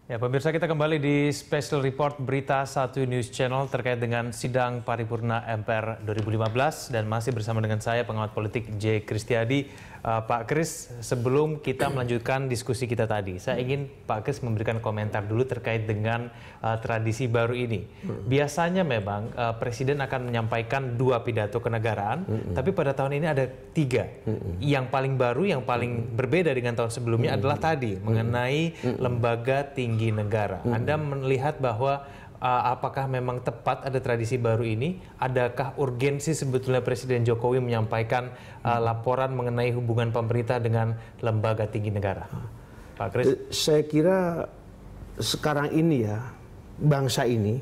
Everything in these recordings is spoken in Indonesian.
Ya, pemirsa, kita kembali di Special Report Berita 1 News Channel terkait dengan sidang paripurna MPR 2015 dan masih bersama dengan saya pengamat politik J. Kristiadi. Pak Kris, sebelum kita melanjutkan diskusi kita tadi, saya ingin Pak Kris memberikan komentar dulu terkait dengan tradisi baru ini. Biasanya memang Presiden akan menyampaikan 2 pidato kenegaraan, tapi pada tahun ini ada 3. Yang paling baru, yang paling berbeda dengan tahun sebelumnya adalah tadi mengenai lembaga tinggi negara. Anda melihat bahwa apakah memang tepat ada tradisi baru ini? Adakah urgensi sebetulnya Presiden Jokowi menyampaikan laporan mengenai hubungan pemerintah dengan lembaga tinggi negara? Pak Kris? Saya kira sekarang ini ya, bangsa ini,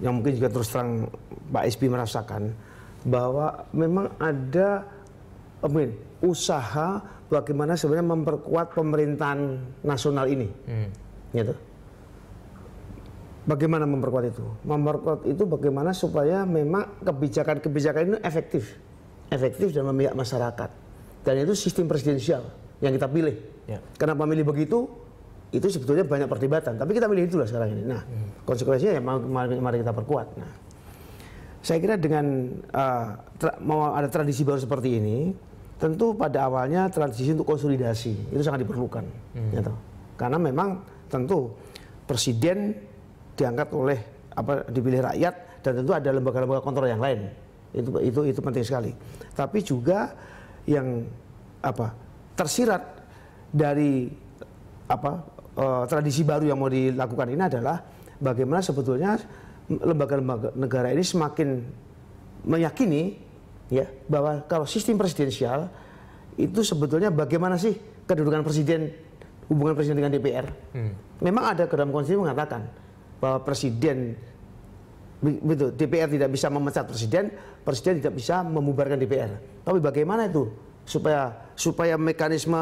yang mungkin juga terus terang Pak SBY merasakan, bahwa memang ada usaha bagaimana sebenarnya memperkuat pemerintahan nasional ini. Gitu. Bagaimana memperkuat itu? Memperkuat itu bagaimana supaya memang kebijakan-kebijakan ini efektif dan memihak masyarakat. Dan itu sistem presidensial yang kita pilih. Ya. Kenapa milih begitu? Itu sebetulnya banyak perdebatan. Tapi kita milih itulah sekarang ini. Nah, konsekuensinya ya mari kita perkuat. Nah, saya kira dengan mau ada tradisi baru seperti ini, tentu pada awalnya transisi untuk konsolidasi itu sangat diperlukan. Gitu. Karena memang tentu presiden diangkat oleh dipilih rakyat dan tentu ada lembaga-lembaga kontrol yang lain. Itu penting sekali. Tapi juga yang tersirat dari tradisi baru yang mau dilakukan ini adalah bagaimana sebetulnya lembaga-lembaga negara ini semakin meyakini ya bahwa kalau sistem presidensial itu sebetulnya bagaimana sih kedudukan presiden, hubungan presiden dengan DPR. Memang ada ke dalam konstitusi mengatakan bahwa presiden, betul, DPR tidak bisa memecat presiden, presiden tidak bisa membubarkan DPR. Tapi bagaimana itu supaya mekanisme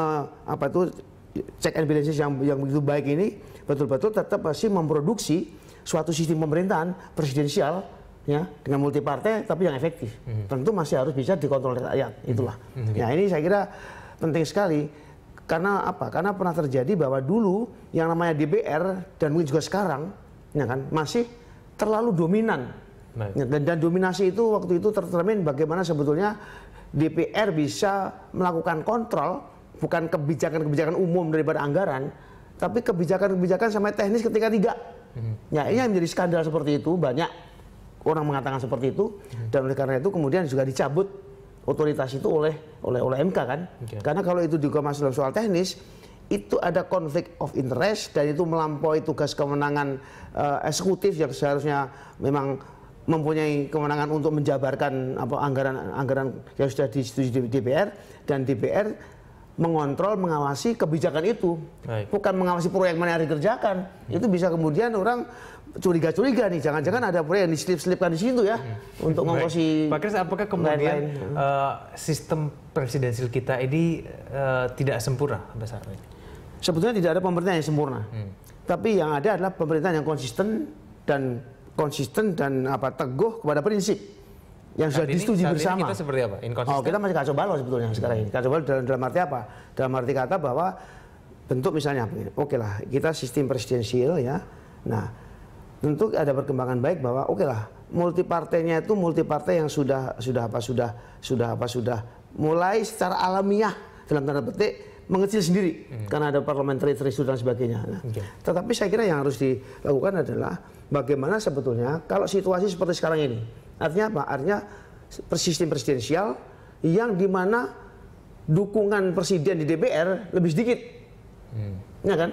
check and balances yang begitu baik ini betul-betul tetap masih memproduksi suatu sistem pemerintahan presidensial ya dengan multi partai tapi yang efektif. Tentu masih harus bisa dikontrol oleh rakyat. Itulah. Nah, ini saya kira penting sekali. Karena apa? Karena pernah terjadi bahwa dulu yang namanya DPR dan mungkin juga sekarang ya kan, masih terlalu dominan. Dan dominasi itu waktu itu tercermin bagaimana sebetulnya DPR bisa melakukan kontrol bukan kebijakan-kebijakan umum daripada anggaran, tapi kebijakan-kebijakan sampai teknis ketika tidak. Ya, ini yang menjadi skandal seperti itu, banyak orang mengatakan seperti itu, dan oleh karena itu kemudian juga dicabut otoritas itu oleh MK kan. Karena kalau itu juga masuk dalam soal teknis, itu ada konflik of interest dan itu melampaui tugas kewenangan eksekutif yang seharusnya memang mempunyai kewenangan untuk menjabarkan anggaran yang sudah disetujui di DPR, dan DPR mengontrol, mengawasi kebijakan itu. Bukan mengawasi proyek mana yang dikerjakan. Itu bisa kemudian orang curiga-curiga nih, jangan-jangan ada proyek yang diselip-selipkan di situ ya untuk mengawasi. Pak Kris, apakah kemudian sistem presidensial kita ini tidak sempurna sampai saat ini? Sebetulnya tidak ada pemerintahan yang sempurna, tapi yang ada adalah pemerintahan yang konsisten dan teguh kepada prinsip yang sudah disetujui bersama. Kita seperti apa? Kita masih kacau balau sebetulnya sekarang ini. Kacau balau dalam arti apa? Dalam arti kata bahwa bentuk misalnya, oke lah, kita sistem presidensial ya. Nah, tentu ada perkembangan baik bahwa oke lah, multipartainya itu multipartai yang sudah mulai secara alamiah dalam tanda petik mengecil sendiri karena ada parliamentary threshold dan sebagainya. Nah, tetapi saya kira yang harus dilakukan adalah bagaimana sebetulnya kalau situasi seperti sekarang ini. Artinya apa? Artinya sistem presidensial yang dimana dukungan presiden di DPR lebih sedikit, ya kan?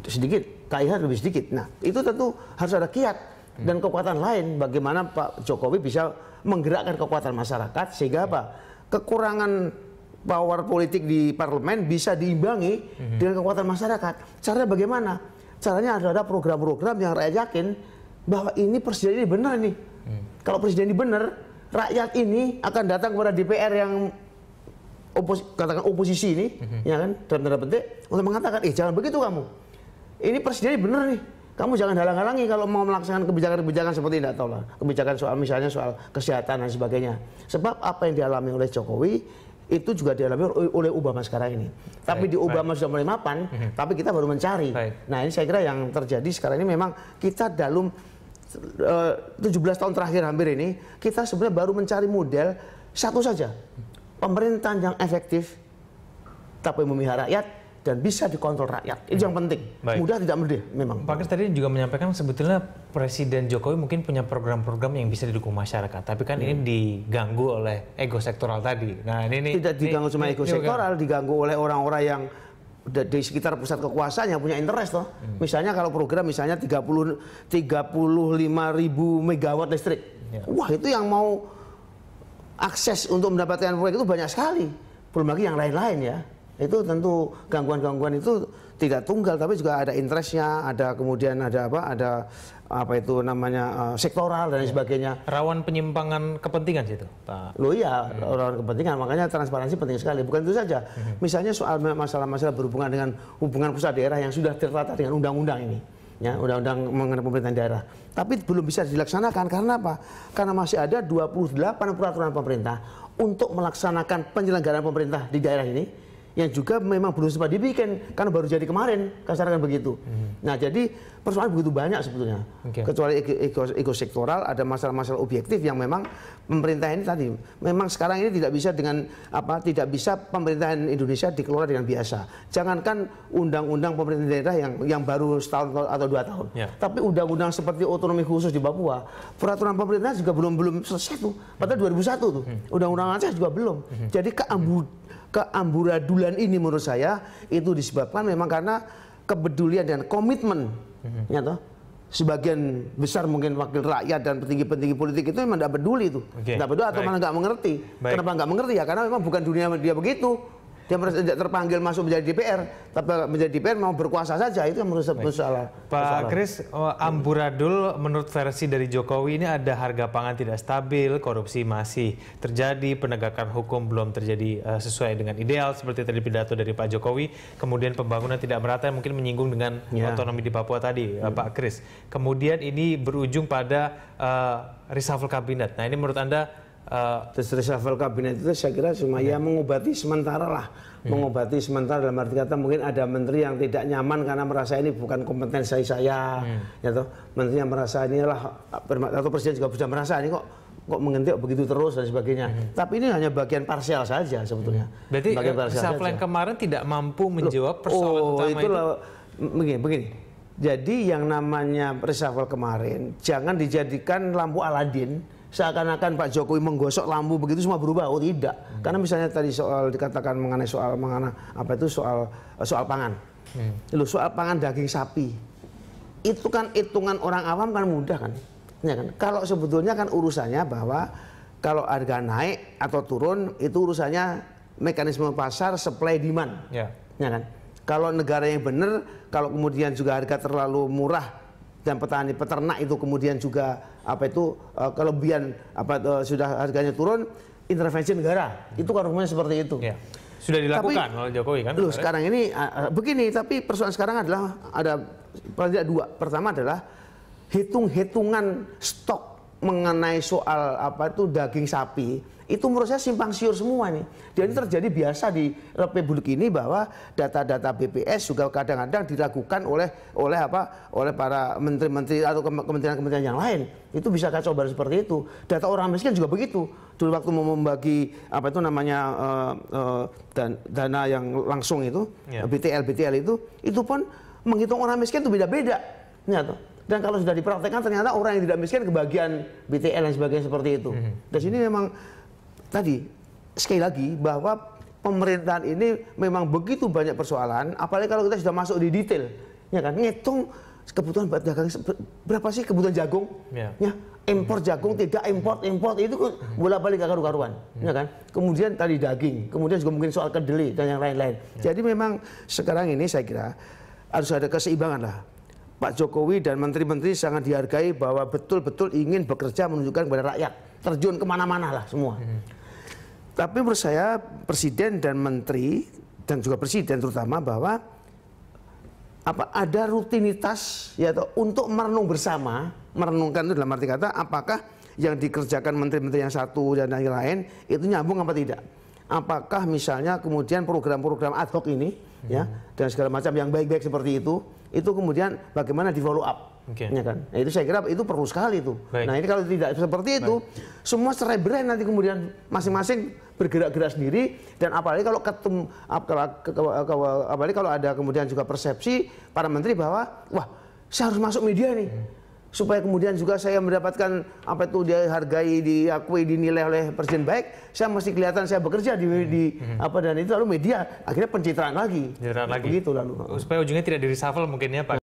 Sedikit, KIH lebih sedikit. Nah, itu tentu harus ada kiat dan kekuatan lain. Bagaimana Pak Jokowi bisa menggerakkan kekuatan masyarakat sehingga apa? Kekurangan power politik di parlemen bisa diimbangi dengan kekuatan masyarakat. Caranya bagaimana? Caranya ada program-program yang rakyat yakin bahwa ini presiden ini benar nih. Kalau presiden ini benar, rakyat ini akan datang kepada DPR yang katakan oposisi ini, ya kan, dalam tanda petik untuk mengatakan, jangan begitu kamu. Ini presiden ini benar nih. Kamu jangan halang-halangi kalau mau melaksanakan kebijakan-kebijakan seperti tidak tahu lah. Kebijakan soal misalnya soal kesehatan dan sebagainya. Sebab apa yang dialami oleh Jokowi itu juga dialami oleh Obama sekarang ini. Tapi di Obama sudah mulai mapan, tapi kita baru mencari. Nah ini saya kira yang terjadi sekarang ini memang kita dalam 17 tahun terakhir hampir ini, kita sebenarnya baru mencari model satu saja. Pemerintahan yang efektif, tapi memihak rakyat, dan bisa dikontrol rakyat. Itu yang penting. Mudah tidak mudah memang. Pak Kris tadi juga menyampaikan sebetulnya Presiden Jokowi mungkin punya program-program yang bisa didukung masyarakat. Tapi kan ini diganggu oleh ego sektoral tadi. Nah ini tidak diganggu cuma ego sektoral, diganggu oleh orang-orang yang di sekitar pusat kekuasaan yang punya interest toh. Misalnya kalau program misalnya 35.000 megawatt listrik. Wah itu yang mau akses untuk mendapatkan proyek itu banyak sekali. Belum lagi yang lain-lain ya. Itu tentu gangguan-gangguan itu tidak tunggal, tapi juga ada interestnya, ada kemudian ada apa itu namanya sektoral dan sebagainya. Rawan penyimpangan kepentingan situ, Pak. Loh iya, rawan kepentingan, makanya transparansi penting sekali. Bukan itu saja, misalnya soal masalah-masalah berhubungan dengan hubungan pusat daerah yang sudah tertata dengan undang-undang ini. Ya, undang-undang mengenai pemerintahan daerah. Tapi belum bisa dilaksanakan karena apa? Karena masih ada 28 peraturan pemerintah untuk melaksanakan penyelenggaraan pemerintah di daerah ini yang juga memang belum sempat dibikin karena baru jadi kemarin, kasarkan begitu. Nah, jadi persoalan begitu banyak sebetulnya. Kecuali ego sektoral, ada masalah-masalah objektif yang memang pemerintah ini tadi memang sekarang ini tidak bisa dengan tidak bisa pemerintahan Indonesia dikelola dengan biasa. Jangankan undang-undang pemerintah daerah yang baru setahun atau 2 tahun. Tapi undang-undang seperti otonomi khusus di Papua, peraturan pemerintah juga belum selesai tuh. Padahal 2001 tuh. Undang-undang aja juga belum. Jadi keamburadulan ini menurut saya itu disebabkan memang karena kepedulian dan komitmen ya toh, sebagian besar mungkin wakil rakyat dan petinggi-petinggi politik itu memang tidak peduli itu, tidak peduli atau malah nggak mengerti. Kenapa nggak mengerti ya? Karena memang bukan dunia dia begitu. Dia tidak terpanggil masuk menjadi DPR, tapi menjadi DPR mau berkuasa saja, itu yang menurut saya salah. Pak Kris, amburadul menurut versi dari Jokowi ini ada harga pangan tidak stabil, korupsi masih terjadi, penegakan hukum belum terjadi sesuai dengan ideal seperti tadi pidato dari Pak Jokowi, kemudian pembangunan tidak merata yang mungkin menyinggung dengan otonomi di Papua tadi, Pak Kris. Kemudian ini berujung pada reshuffle kabinet. Nah ini menurut Anda reshuffle kabinet itu saya kira cuma ya mengobati sementara lah, mengobati sementara dalam arti kata mungkin ada menteri yang tidak nyaman karena merasa ini bukan kompetensi saya, ya toh, menteri yang merasa inilah atau presiden juga sudah merasa ini kok mengentik begitu terus dan sebagainya. Tapi ini hanya bagian parsial saja sebetulnya. Berarti reshuffle yang kemarin tidak mampu menjawab persoalan utama itu. Begini. Jadi yang namanya reshuffle kemarin jangan dijadikan lampu Aladin. Seakan-akan Pak Jokowi menggosok lampu begitu semua berubah. Oh tidak, karena misalnya tadi soal dikatakan mengenai soal pangan. Soal pangan daging sapi itu kan hitungan orang awam kan mudah kan, ya kan? Kalau sebetulnya kan urusannya bahwa kalau harga naik atau turun itu urusannya mekanisme pasar supply demand, ya kan? Kalau negara yang benar, kalau kemudian juga harga terlalu murah dan petani peternak itu kemudian juga kelebihan sudah harganya turun, intervensi negara itu kan rumahnya seperti itu. Sudah dilakukan oleh Jokowi kan? Loh, sekarang ini begini, tapi persoalan sekarang adalah ada paling tidak dua. Pertama adalah hitung-hitungan stok mengenai soal daging sapi. Itu menurut saya simpang siur semua nih. Dan ini terjadi biasa di Republik ini bahwa data-data BPS juga kadang-kadang diragukan oleh para menteri-menteri atau kementerian-kementerian yang lain. Itu bisa kacau balau seperti itu. Data orang miskin juga begitu. Dulu waktu mau membagi dana yang langsung itu, BTL itu pun menghitung orang miskin itu beda-beda. Dan kalau sudah dipraktekkan ternyata orang yang tidak miskin kebagian BTL dan sebagainya seperti itu. Dan sini memang tadi sekali lagi bahwa pemerintahan ini memang begitu banyak persoalan, apalagi kalau kita sudah masuk di detail, ya kan, ngitung kebutuhan dagang berapa sih kebutuhan jagung, ya impor jagung tidak import itu bolak-balik gak karu-karuan, ya kan. Kemudian tadi daging, kemudian juga mungkin soal kedelai dan yang lain-lain. Jadi memang sekarang ini saya kira harus ada keseimbangan lah. Pak Jokowi dan menteri-menteri sangat dihargai bahwa betul-betul ingin bekerja menunjukkan kepada rakyat, terjun kemana-mana lah semua. Tapi menurut saya presiden dan menteri dan juga presiden terutama bahwa ada rutinitas untuk merenung bersama, merenungkan itu dalam arti kata apakah yang dikerjakan menteri-menteri yang satu dan yang lain itu nyambung apa tidak. apakah misalnya kemudian program-program ad hoc ini ya dan segala macam yang baik-baik seperti itu kemudian bagaimana di follow up. Ya kan? Nah, itu saya kira itu perlu sekali itu. Nah ini kalau tidak seperti itu, semua cerai berai nanti kemudian masing-masing bergerak-gerak sendiri dan apalagi kalau apalagi kalau ada kemudian juga persepsi para menteri bahwa wah saya harus masuk media nih supaya kemudian juga saya mendapatkan apa itu dihargai, diakui, dinilai oleh presiden baik, saya mesti kelihatan saya bekerja di apa dan itu lalu media akhirnya pencitraan lagi. Begitu lalu. Supaya ujungnya tidak di reshuffle mungkin ya Pak.